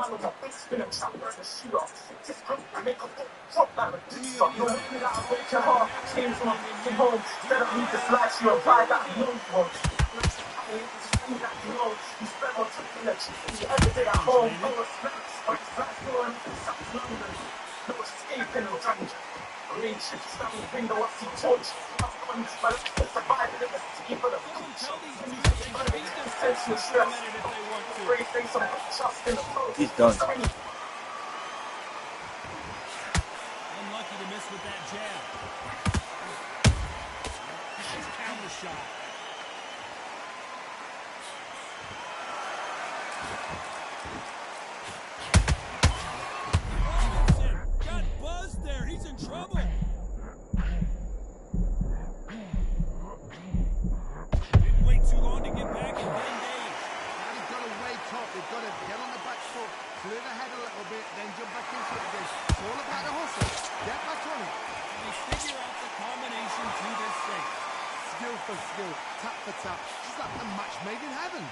man was a big spinner, trapper and a shooter. Just group and make a drop like a juicer. No way that I break your heart. Came from a fucking home. Instead of me dislike you, a vibe that I know you want. You spend more time in the chicken you ever did at home. No respect, but it's like going to South London. No escaping no danger. Rain shit, stand in the window, I see torch. I've gone this my life to survive in the city for the future. Essential stress. Afraid face some trust in the process. He's done. Unlucky to miss with that jab. Nice counter shot. Got buzzed there. He's in trouble. Didn't wait too long to get back and get engaged. Now you've got to wake up. You've got to get on the back foot, clear the head a little bit, then jump back into it again. It's all about the hustle. Get back on it. They figure out the combination to this thing. Skill for skill, tap for tap. It's like a match made in heaven.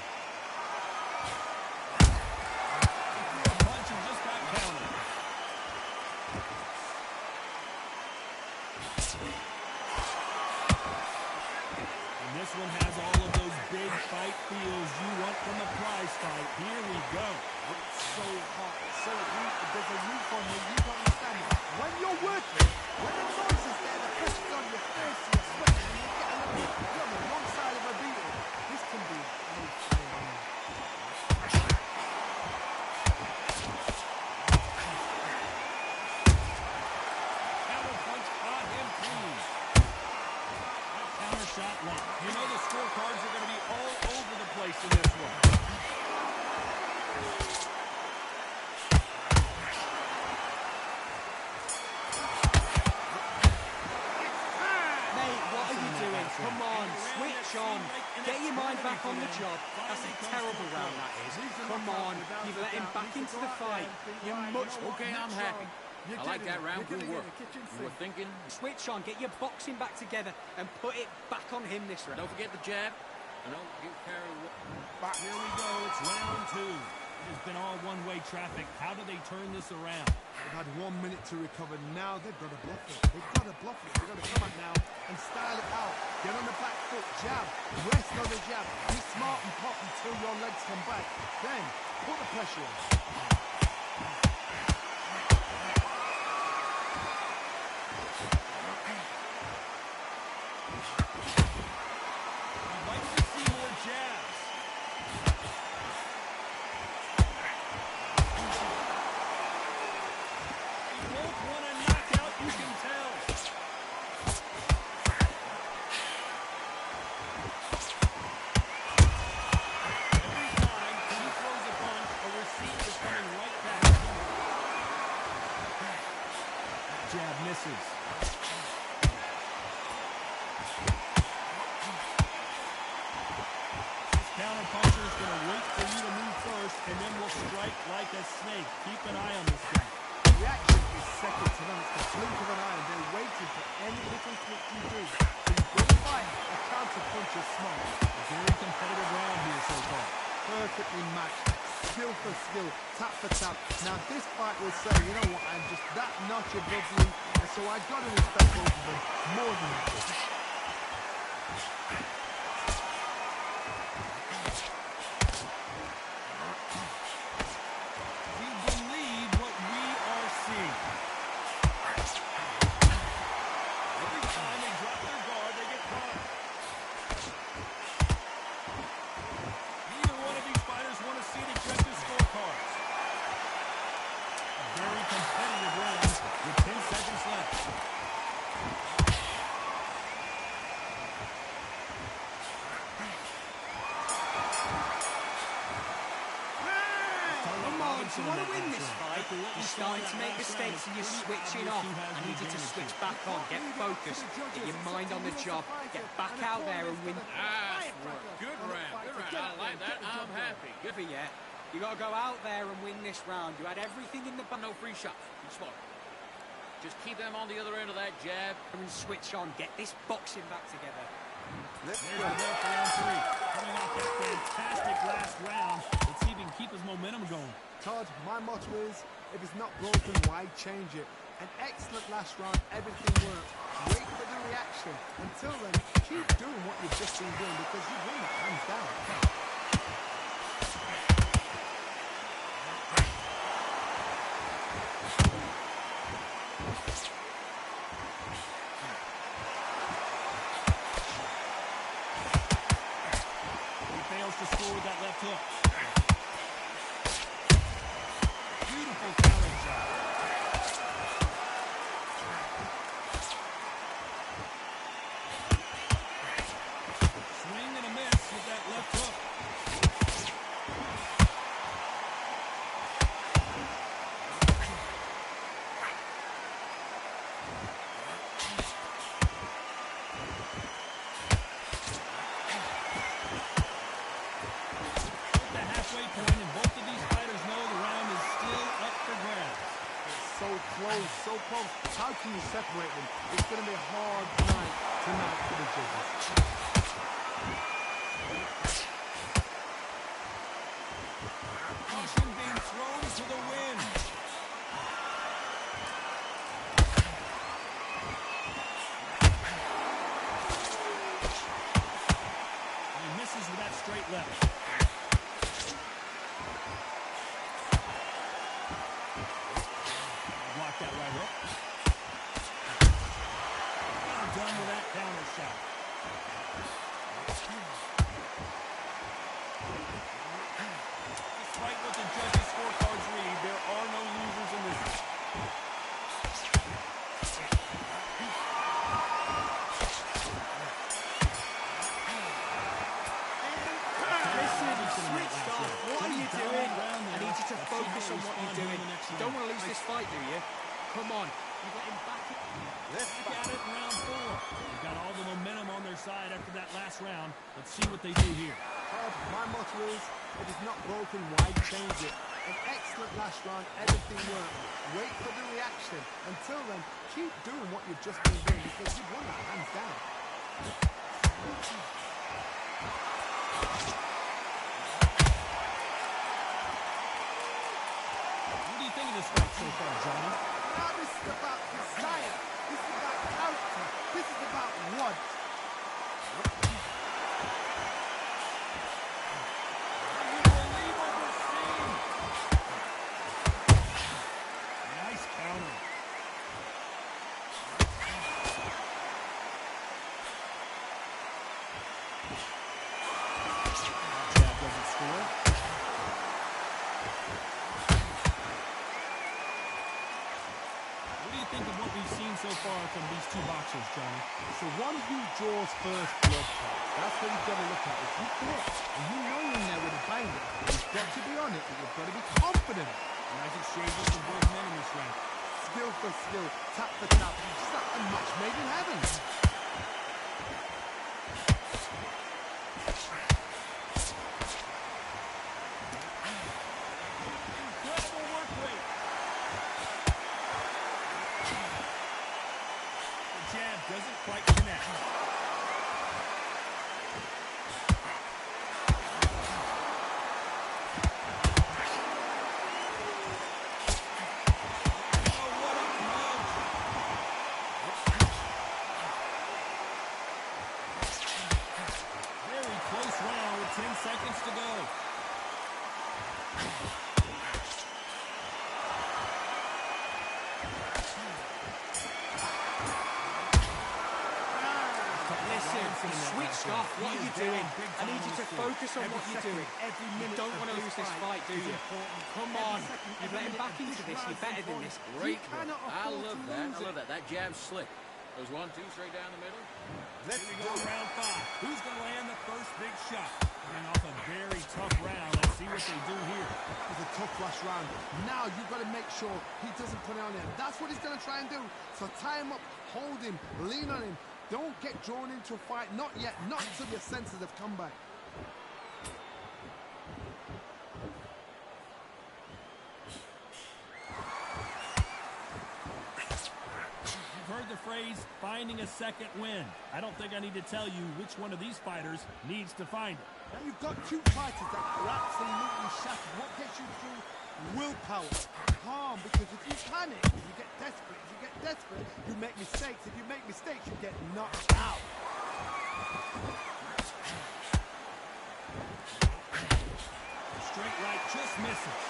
A punch and just got countered. And this one has all of those big fight feels you want from a prize fight. Here we go. It's so hot, so weak. There's a roof on you. You don't understand it. When you're working, when the noise is there, the pressure's on your face, you're sweating, and you're getting a bit. You're on the wrong side of a beating. This can be Counter punch caught him clean. That counter shot went. You know the scorecards are going to be all over the place in this one. Come on, switch on. Get your mind back on the job. That's a terrible round, that is. Come on, you've let him back into the fight. You're much more... Okay, I'm happy. I like that round. Good work. You were thinking... Switch on, get your boxing back together and put it back on him this round. Don't forget the jab. And don't get carried away. Here we go. It's round two. It has been all one-way traffic. How do they turn this around? They've had 1 minute to recover. Now they've got to bluff it. They've got to bluff it. They've got to come out now and style it out. Get on the back foot, jab, rest on the jab. Be smart and pop until your legs come back. Then put the pressure on. I'd like to see more jabs. They both want a knockout, you can tell. Every time he throws a punch, a receipt is coming right back. Jab misses. Counter-puncher is going to wait for you to move first, and then we'll strike like a snake. Keep an eye on this guy. The reaction is second to none. It's the blink of an eye, and they're waiting for any little twitch you do. So you've got to fight a counter-puncher smart. A very competitive round here so far. Perfectly matched. Skill for skill, tap for tap. Now this fight will say, you know what, I'm just that notch above you, and so I've got to respect both of them more than that. If you want to win this fight, you're starting to make mistakes and you're switching off. I need you to switch back on, get focused, get your mind on the job, get back out there and win. Nice work. Good round. Good round. I like that. I'm happy. Good for you. You got to go out there and win this round. You had everything in the back. No free shots. Be smart. Just keep them on the other end of that jab. And switch on. Get this boxing back together. There's the bell for round three. Coming off that fantastic last round. Let's see if he can keep his momentum going. Todd, my motto is, if it's not broken, why change it? An excellent last round, everything worked. Wait for the reaction. Until then, keep doing what you've just been doing because you've won that hands down. He fails to score with that left hook. Beautiful counter shot. Swing and a miss with that left hook. At the halfway point, and both of these fighters know the round is still up for grabs. So close, so close. How can you separate them? It's going to be a hard night tonight for the judges. Caution being thrown to the wind. And he misses with that straight left. Block that right hook. Well done with that counter shot. Despite what the judges' scorecards read, there are no losers in this. Listen, switched off. What are you doing? I need you to focus on what you're doing. You don't want to lose this fight, do you? Come on. You got him back. Back at it in round 4. They've got all the momentum on their side after that last round. Let's see what they do here. Todd, my motto is, if it's not broken, why change it? An excellent last round, everything worked. Wait for the reaction. Until then, keep doing what you've just been doing because you've won that hands down. What do you think of this fight so far, Johnny? Now this is about desire. This is about character. This is about want. Unbelievable scene. Nice counter. Jab doesn't score. What do you think of what we've seen so far from these two boxers, Johnny? So one who draws first blood, that's what you've got to look at. If you flip and you know you're in there with a banger, you've got to be on it, but you've got to be confident. Nice exchanges from both men in this round. Skill for skill, tap for tap. Just like a match made in heaven. Incredible work rate. The jab doesn't quite connect. Oh, what a punch. Very close round with 10 seconds to go. Listen, he switched off. What are you doing? I need you to focus on what you're doing. You don't want to lose this fight, do you? Come on. You've let him back into this. You're better than this. Great work. cannot I afford love to that. lose I love that. That jab's slick. Goes 1-2 straight down the middle. Here we go, round 5. Who's going to land the first big shot? Coming off a very tough round. Let's see what they do here. It was a tough last round. Now you've got to make sure he doesn't put it on him. That's what he's going to try and do. So tie him up, hold him, lean on him. Don't get drawn into a fight. Not yet. Not until your senses have come back. You've heard the phrase, finding a second win. I don't think I need to tell you which one of these fighters needs to find it. Now you've got two fighters that are absolutely shattered. What gets you through power. Calm, because if you panic, if you get desperate, you make mistakes. If you make mistakes, you get knocked out. Straight right just misses.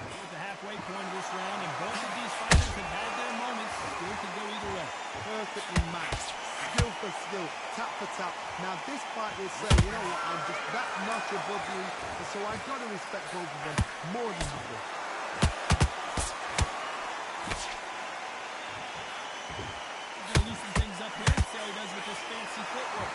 We're at the halfway point of this round, and both of these fighters have had their moments. Still could go either way. Perfectly matched. Skill for skill, tap for tap. Now this fight will say, you know what, I'm just that notch above you, and so I've got to respect both of them more than you do. He's going to loosen things up here and see how he does with this fancy footwork.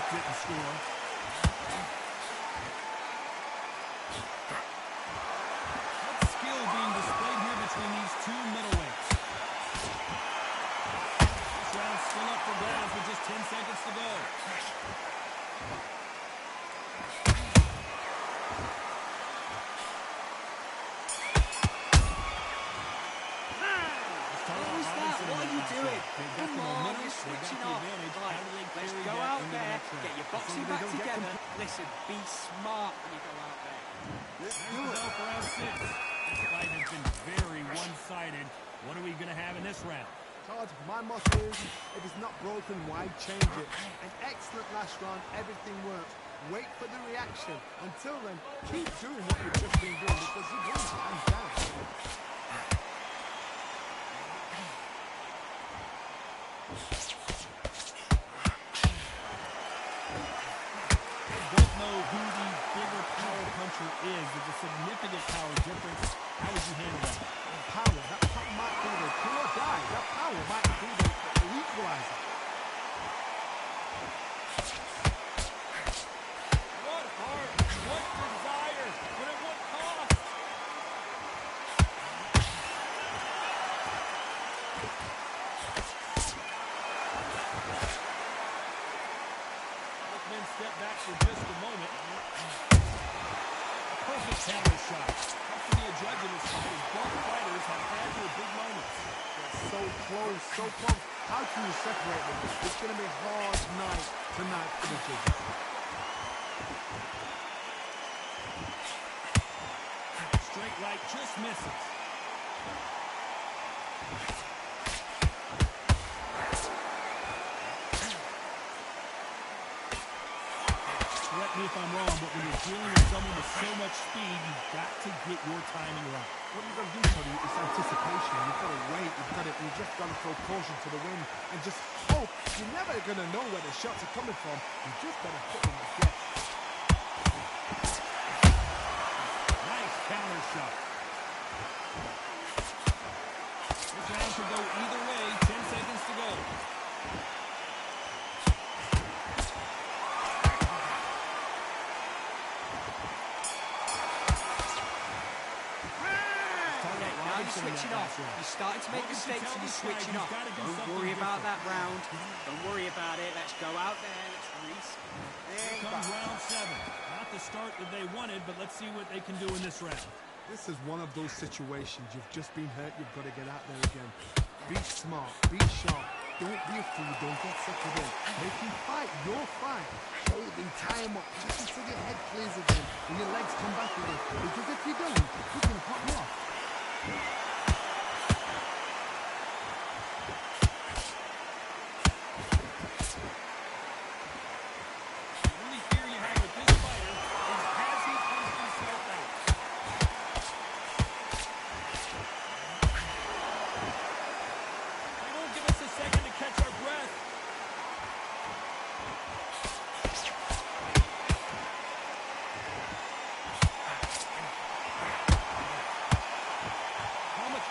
Didn't score. What skill being displayed here between these two middleweights. This round's still up for grabs with just 10 seconds to go. What are you doing? Come on, you're switching off. Right, let's go out there, get your boxing back together. Listen, be smart when you go out there. Let's do it. For round 6. This fight has been very one-sided. What are we going to have in this round? Todd, my motto is, if it's not broken, why change it? An excellent last round, everything worked. Wait for the reaction. Until then, keep doing what you've just been doing, because you won hands down. Who the bigger power puncher is. There's a significant power difference. How would you handle that? Power, that might be the do or die. That power might be the equalizer. What heart, what desire, but at what cost? Both men step back for just a moment. Perfect counter shot. Tough to be a judge in this fight, as both fighters have had their big moments. They're so close, so close. How can you separate them? It's going to be a hard night tonight for the judges. Straight right just misses. Correct me if I'm wrong, but when you're dealing with someone with so much speed, you've got to get your timing right. What you've got to do, Cody, is anticipation. You've got to wait. You just got to throw caution to the wind and just hope. You're never going to know where the shots are coming from. You just got to put them together. Nice counter shot. This round could go either way. 10 seconds to go. Switching off. You're starting to make mistakes and you're switching off. Don't worry about that round. Don't worry about it. Let's go out there. Let's reset. Here comes round 7. Not the start that they wanted, but let's see what they can do in this round. This is one of those situations. You've just been hurt. You've got to get out there again. Be smart. Be sharp. Don't be a fool. Don't get settled in. Make him fight. Your fight. Hold him. Tie him up. Just until your head clears again and your legs come back again. Because if you don't, he's going to pop you off.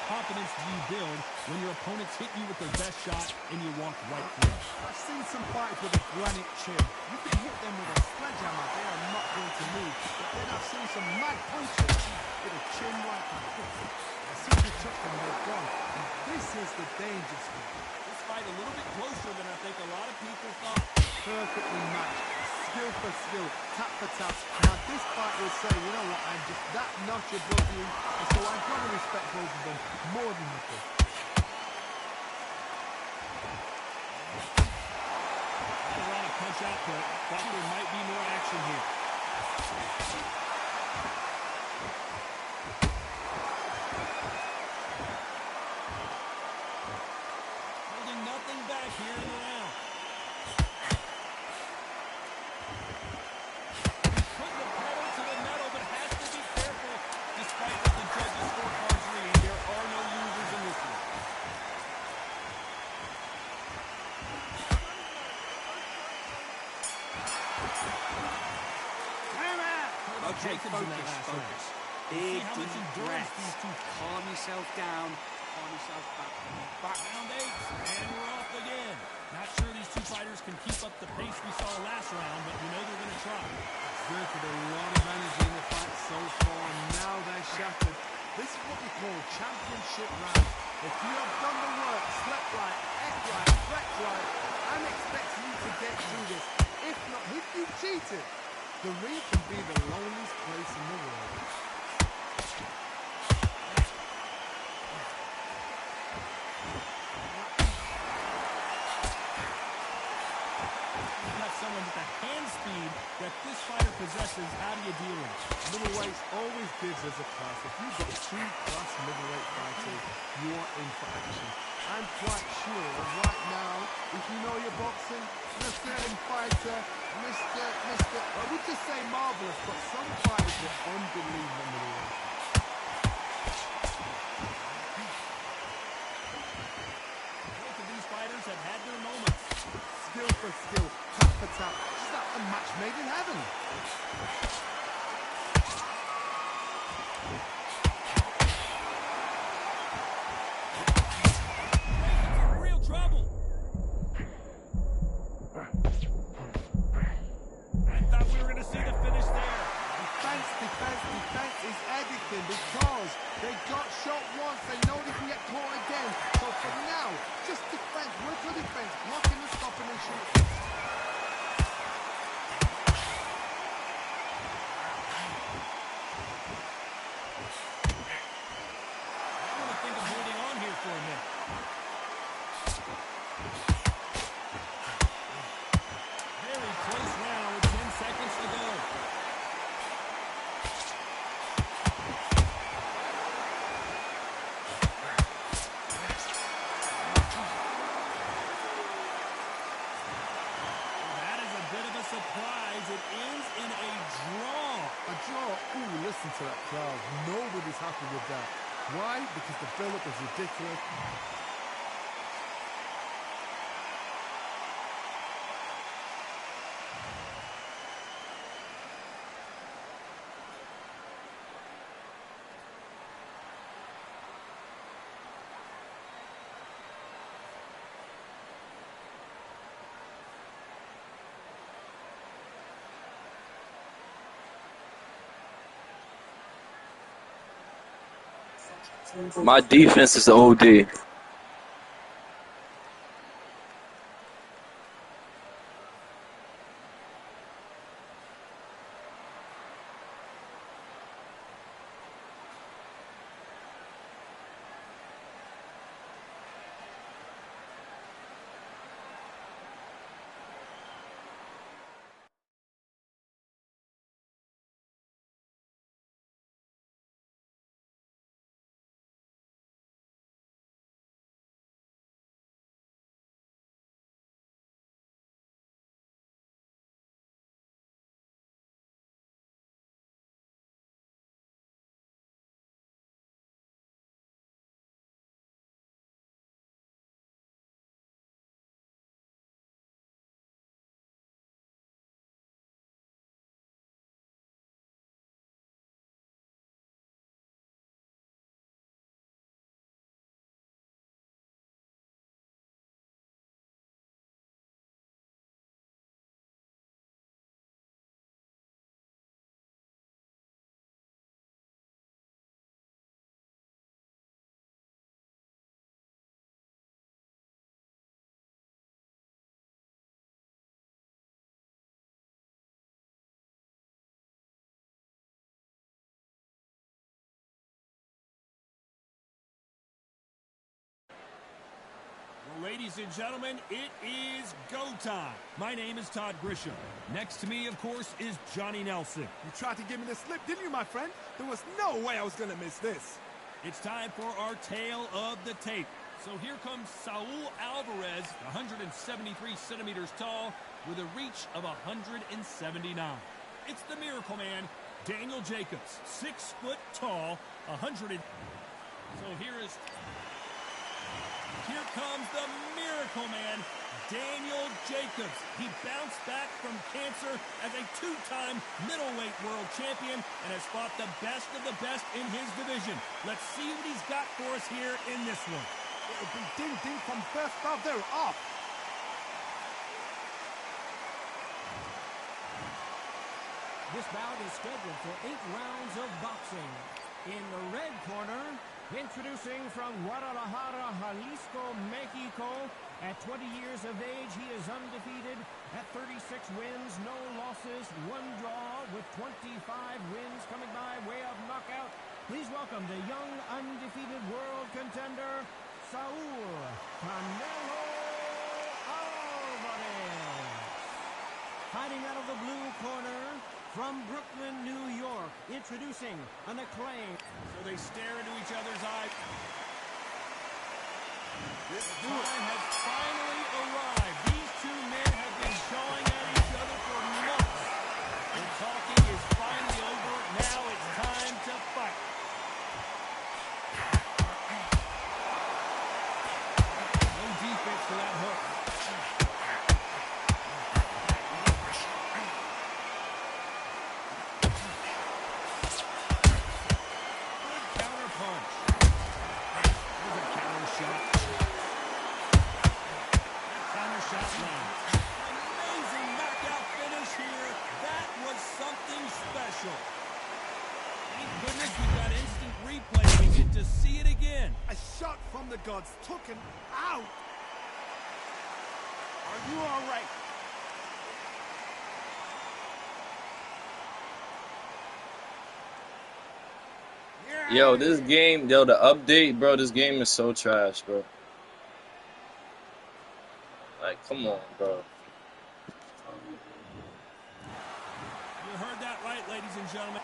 confidence do you build when your opponents hit you with their best shot and you walk right through? I've seen some fighters with a granite chin. You can hit them with a sledgehammer, they are not going to move. But then I've seen some mad punches with a chin like that. As soon as you touch them, they're gone. And this is the danger spot. This fight a little bit closer than I think a lot of people thought. Perfectly matched. for skill, tap for tap. Now this fight will say, you know what, I'm just that notch above you, and so I've got to respect both of them more than nothing. A lot of punch output. Thought there might be more action here. Holding nothing back here in the round. Putting the pedal to the metal, but has to be careful. Despite what the judges' scorecards read, there are no losers in this one. Okay, focus. Big, deep breaths. Calm yourself down. Calm yourself back. Round 8, and we're off again. Not sure these two fighters can keep up the pace we saw last round, but you know they're going to try. Exerted a lot of energy in the fight so far, and now they're shattered. This is what we call championship round. If you have done the work, slept right, ate right, slept right, I'm expecting you to get through this. If not, if you cheated, the ring can be the loneliest place in the world. You've got someone with the hand speed that this fighter possesses. How do you deal with it? Middleweight always gives us a class. If you've got 2-class middleweight fighters, you are in for action. I'm quite sure right now, if you know your boxing, a certain fighter, I would just say marvelous, but some fighters are unbelievable middleweight. Both of these fighters have had their moments. Skill for skill, tap for tap, just like a match made in heaven. Real trouble. I thought we were going to see the finish there. Defense is everything because they got shot once, they know they can get caught again. So for now, just defense, work for defense, blocking and stopping and shooting. I want to think of holding on here for a minute. Very close round with 10 seconds to go. That is a bit of a surprise. It ends in a draw. A draw, ooh, listen to that crowd. Nobody's happy with that. Why? Because the build-up is ridiculous. My defense is OD. Ladies and gentlemen, it is go time. My name is Todd Grisham. Next to me, of course, is Johnny Nelson. You tried to give me the slip, didn't you, my friend? There was no way I was going to miss this. It's time for our tale of the tape. So here comes Saul Alvarez, 173 centimeters tall, with a reach of 179. It's the Miracle Man, Daniel Jacobs, 6 foot tall, 100. So here comes the Miracle Man, Daniel Jacobs. He bounced back from cancer as a 2-time middleweight world champion and has fought the best of the best in his division. Let's see what he's got for us here in this one. It'll be ding-ding from first out there off. This bout is scheduled for 8 rounds of boxing. In the red corner, introducing from Guadalajara, Jalisco, Mexico. At 20 years of age, he is undefeated at 36 wins, no losses, 1 draw, with 25 wins coming by way of knockout. Please welcome the young, undefeated world contender, Saul Canelo Alvarez. Fighting out of the blue corner, from Brooklyn, New York, introducing an acclaimed. So they stare into each other's eyes. This time has finally arrived. These two men have been jawing at each other for months. The talking is finally over. Now it's time to fight. No defense for that hook. The gods took him out. Are you all right? Yo, this game, the update, bro, this game is so trash, bro. Like, come on, bro. You heard that right, ladies and gentlemen.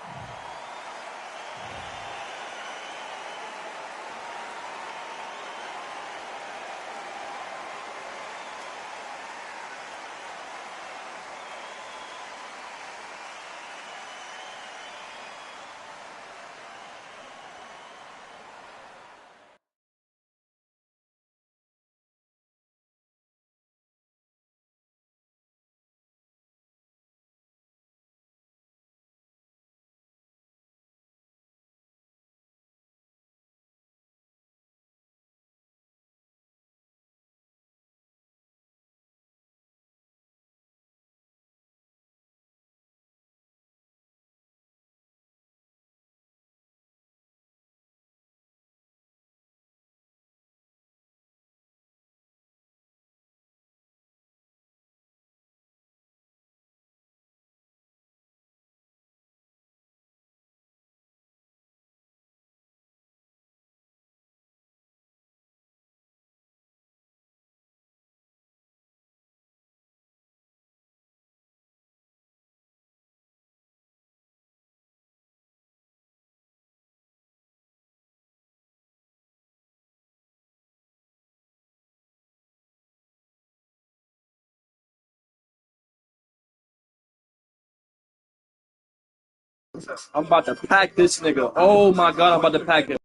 I'm about to pack this nigga. Oh my god, I'm about to pack him.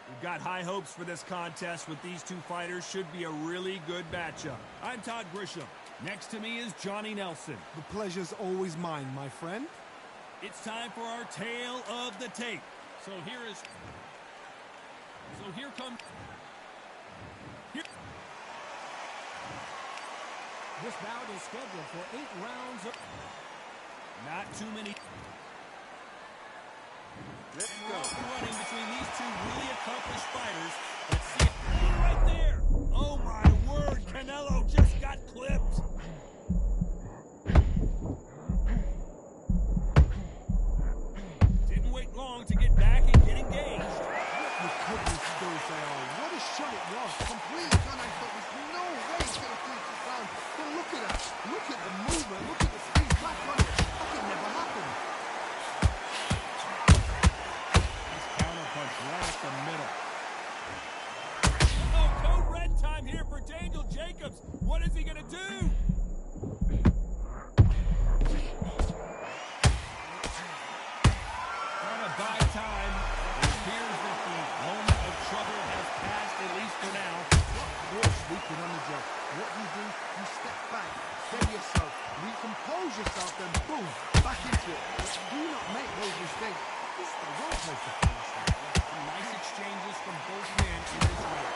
We've got high hopes for this contest with these two fighters. Should be a really good matchup. I'm Todd Grisham. Next to me is Johnny Nelson. The pleasure's always mine, my friend. It's time for our tale of the tape. So here comes... This bout is scheduled for 8 rounds of... Not too many... Let's go. Running between these two really accomplished fighters. Let's see it right there. Oh my word, Canelo just got clipped. right up the middle. Oh, code red time here for Daniel Jacobs. What is he going to do? Trying to buy time. It appears that the moment of trouble has passed, at least for now. You're sleeping on the job. What do? You step back, steady yourself, recompose yourself, then boom, back into it. Do not make those mistakes. This is the wrong place to finish. Nice exchanges from both men in this round.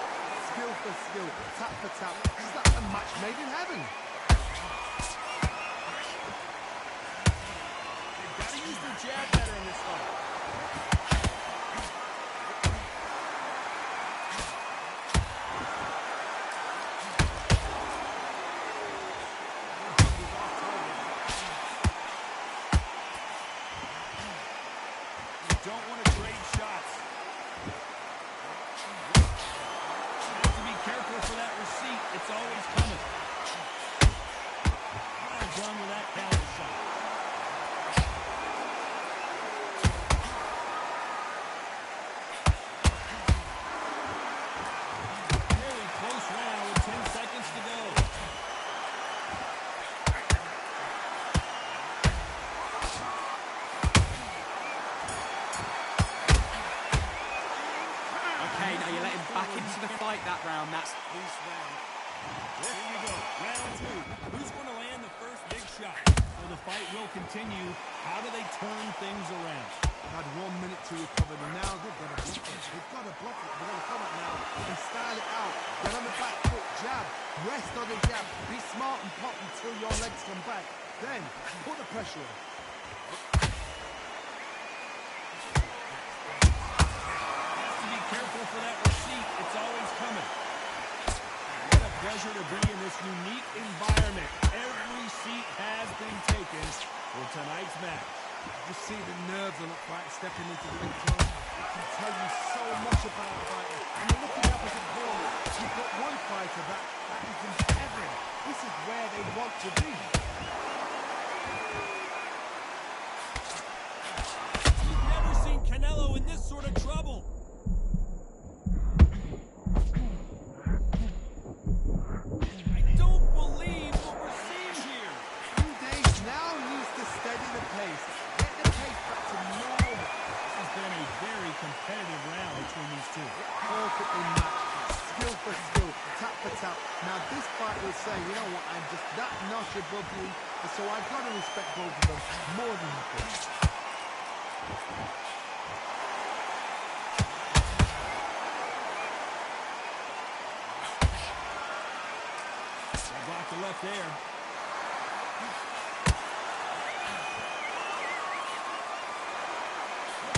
Skill for skill, tap for tap. This is like a match made in heaven. They've got to use their jab better in this fight. Don't want to trade shots. Have to be careful for that receipt. It's always coming. Well done with that counter shot. Very close round with 10 seconds to go. Okay, now you let him back into the fight that round. That's his round. Here you go, round two. Who's going to land the first big shot? So the fight will continue. How do they turn things around? Had 1 minute to recover, and now they've got to block it. They've got to block it. They've got to come up now and style it out. Get on the back foot, jab, rest on the jab. Be smart and pop until your legs come back. Then put the pressure on. Be careful for that receipt. It's always coming. What a pleasure to be in this unique environment. Every seat has been taken for tonight's match. You see the nerves on that fight stepping into the ring. It can tell you so much about a fighter. And you're looking up as a corner. You've got one fighter that is in heaven. This is where they want to be. You've never seen Canelo in this sort of trouble. I don't believe what we're seeing here. Days now needs to steady the pace. Get the pace back to normal. This has been a very competitive round between these two. Perfectly matched. Skill for skill. Tap for tap. Now this fight will say, you know what, I'm just that notch above you. And so I've got to respect both of them more than you think. Block the left there.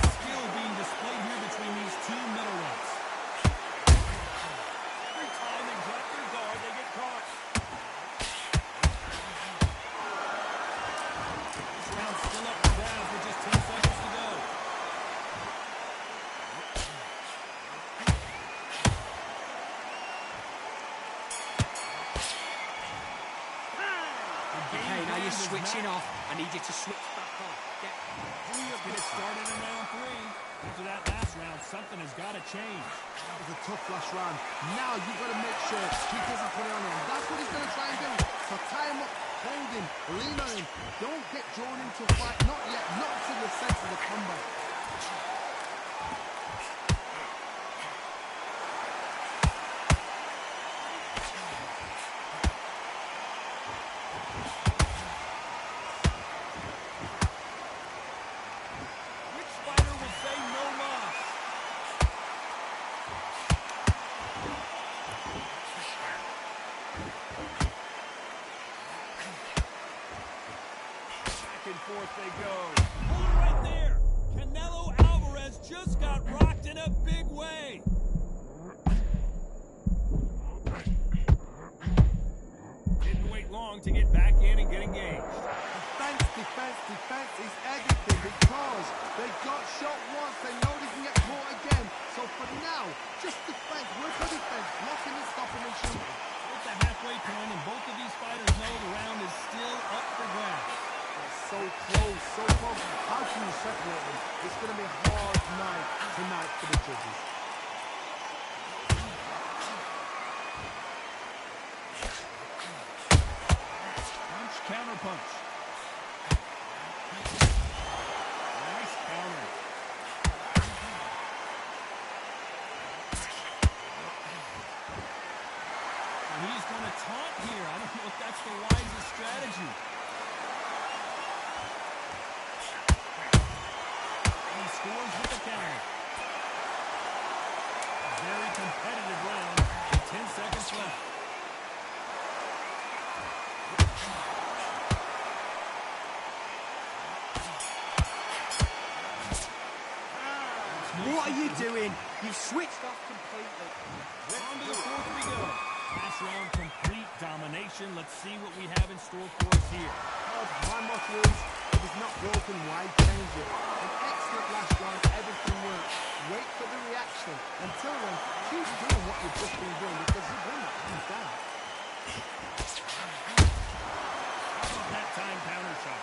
Skill being displayed here between these two middleweights. Every time they drop their guard, they get caught. This round's still up for grabs with just 10 seconds to go. Okay, now you're switching off. I need you to switch back on. Let's get it started in round three. After that last round, something has got to change. That was a tough last round. Now you've got to make sure he doesn't put it on him. That's what he's going to try and do. So tie him up, hold him, lean on him. Don't get drawn into a fight. Not yet. Not until the sense of the comeback. Which fighter will say no loss? Back and forth they go. Hold it right there. Canelo Alvarez just got rocked in a big way. Didn't wait long to get back in and get engaged. Defense is everything because they got shot once. They know they can get caught again. So for now, just defense. Work for defense. Blocking and stopping and shooting. It's the halfway point, and both of these fighters know the round is still up for grabs. So close, so close. How can you separate them? It's going to be a hard night tonight for the judges. Punch, counter punch. Nice counter. And he's going to taunt here. I don't know if that's the wisest strategy. And he scores with the counter. Very competitive round with 10 seconds left. What are you doing? You've switched off completely. On to the fourth we go. Last round, complete domination. Let's see what we have in store for us here. My motto is, if it's not broken, why change it? An excellent last round, everything works. Wait for the reaction. Until then, keep doing what you've just been doing because you've won it hands down. How about that time counter shot?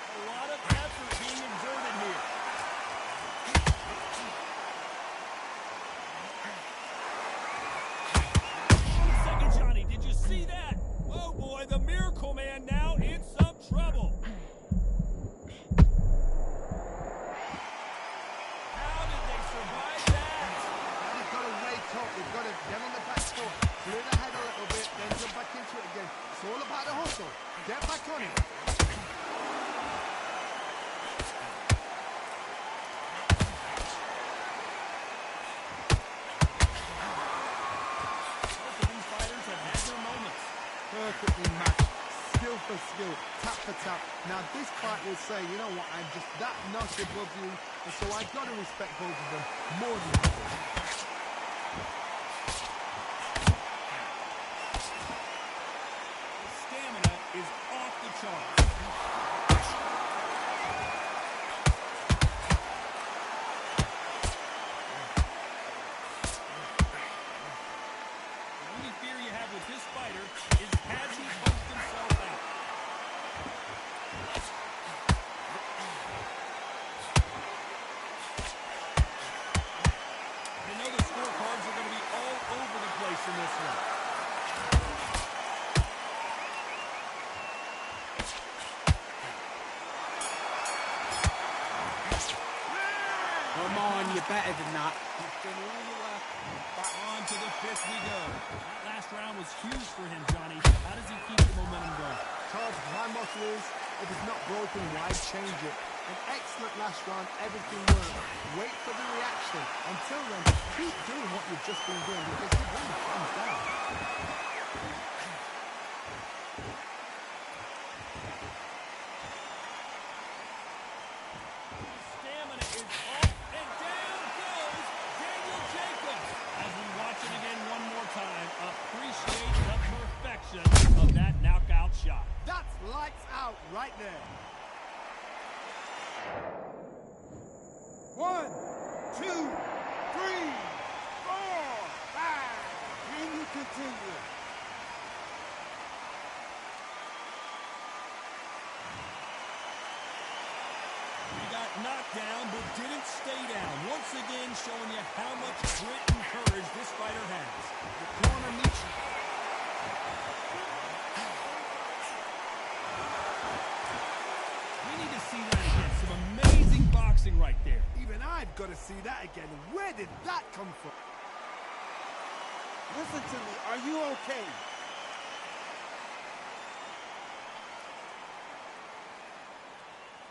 A lot of effort being exerted here. Second, Johnny, did you see that? Oh boy, the Miracle Man now in some trouble. How did they survive that? Now you've got to wake up. You've got to get on the back foot, clear the head a little bit, then jump back into it again. It's all about the hustle. Get back on it. Both of these fighters have had their moments. Perfectly matched, skill for skill, tap for tap. Now this fight will say, you know what, I'm just that notch above you, and so I've got to respect both of them more than ever. The stamina is off the charts. The only fear you have with this fighter is has he poked himself out? You know the scorecards are going to be all over the place in this one. Come on, you're better than that. You've done all you left. Back on to the fifth we go. That last round was huge for him, Johnny. How does he keep the momentum going? Todd, my motto is, if it's not broken, why change it? An excellent last round, everything works. Wait for the reaction. Until then, keep doing what you've just been doing because you've won it hands down. Stamina is off, and down goes Daniel Jacobs. As we watch it again one more time, appreciate the perfection of that knockout shot. That's lights out right there. 1, 2, 3, 4, 5. Can you continue? He got knocked down, but didn't stay down. Once again, showing you how much grit and courage this fighter has. The corner meets you. We need to see that again. Some amazing boxing right there. Even I've got to see that again. Where did that come from? Listen to me. Are you okay?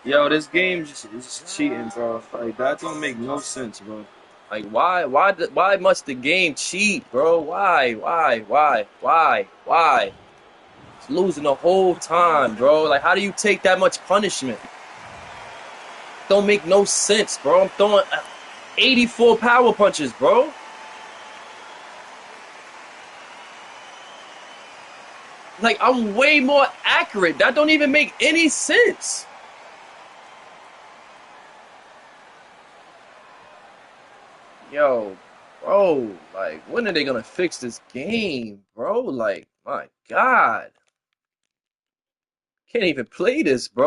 Yo, this game is cheating, bro. Like that don't make no sense, bro. Like why must the game cheat, bro? Why? It's losing the whole time, bro. Like how do you take that much punishment? Don't make no sense, bro. I'm throwing 84 power punches, bro. Like I'm way more accurate. That don't even make any sense. Yo, bro, like, when are they gonna fix this game, bro? Like, my God. Can't even play this, bro.